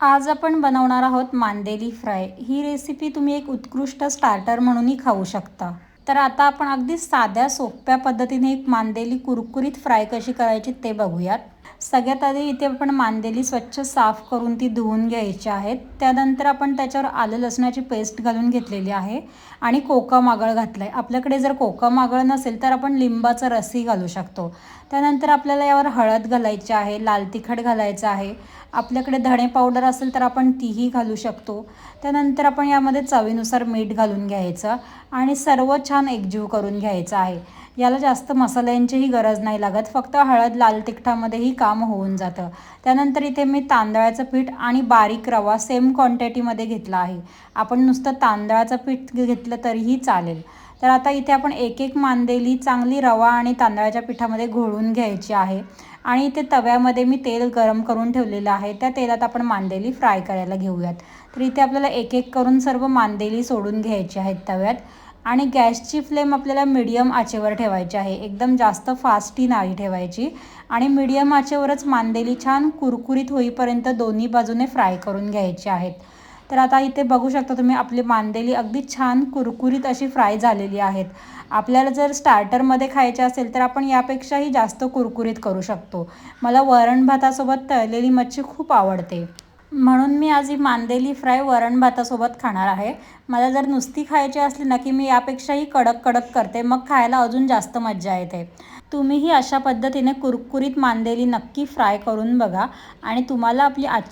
आज आपण बनवणार आहोत मांदेली फ्राय। ही रेसिपी तुम्ही एक उत्कृष्ट स्टार्टर म्हणूनही खाऊ शकता। तर आता आपण अगदी साध्या सोप्या पद्धतीने एक मांदेली कुरकुरीत फ्राय कशी करायची ते बघूयात। सगळ्यात आधी इथे आपण मांदेली स्वच्छ साफ करून ती धुवून घ्यायची आहेत। त्यानंतर आपण त्याच्यावर आलं लसणाची पेस्ट घालून घेतलेली आहे आणि कोकम आगळ घातलाय। आपल्याकडे जर कोकम आगळ नसेल तर आपण लिंबाचा रसही घालू शकतो। त्यानंतर आपल्याला यावर हळद घालायची आहे, लाल तिखट घालायचं आहे। आपल्याकडे धणे पावडर असेल तर आपण तीही घालू शकतो। त्यानंतर आपण यामध्ये चवीनुसार मीठ घालून घ्यायचं आणि सर्व छान एकजीव करून घ्यायचं आहे। याला जास्त मसाल्यांचीही गरज नाही लागत, फक्त हळद लाल तिखटामध्येही काम होऊन जातं। त्यानंतर इथे मी तांदळाचं पीठ आणि बारीक रवा सेम क्वांटिटीमध्ये घेतला आहे। आपण नुसतं तांदळाचं पीठ घेतलं तरीही चालेल। तर आता इथे आपण एक एक मांदेली चांगली रवा आणि तांदळाच्या पिठामध्ये घोळून घ्यायची आहे आणि इथे तव्यामध्ये मी तेल गरम करून ठेवलेलं आहे। त्या तेलात आपण मांदेली फ्राय करायला घेऊयात। तर इथे आपल्याला एक एक करून सर्व मांदेली सोडून घ्यायची आहेत तव्यात आणि गॅसची फ्लेम आपल्याला मीडियम आचेवर ठेवायची आहे। एकदम जास्त फास्टही नाही ठेवायची आणि मीडियम आचेवरच मांदेली छान कुरकुरीत होईपर्यंत दोन्ही बाजूने फ्राय करून घ्यायची आहेत। तर आता इथे बघू शकता तुम्ही आपली मांदेली अगदी छान कुरकुरीत अशी फ्राय झालेली आहेत। आपल्याला जर स्टार्टरमध्ये खायचे असेल तर आपण यापेक्षाही जास्त कुरकुरीत करू शकतो। मला वरण भातासोबत तळलेली मच्छी खूप आवडते, म्हणून मी आज ही मांदेली फ्राय वरण भातासोबत खाणार आहे। मला जर नुसती खायची असली ना की मी यापेक्षाही कडक कडक करते, मग खायला अजून जास्त मजा येते। तुम्हीही अशा पद्धतीने कुरकुरीत मांदेली नक्की फ्राय करून बघा आणि तुम्हाला आपली आजची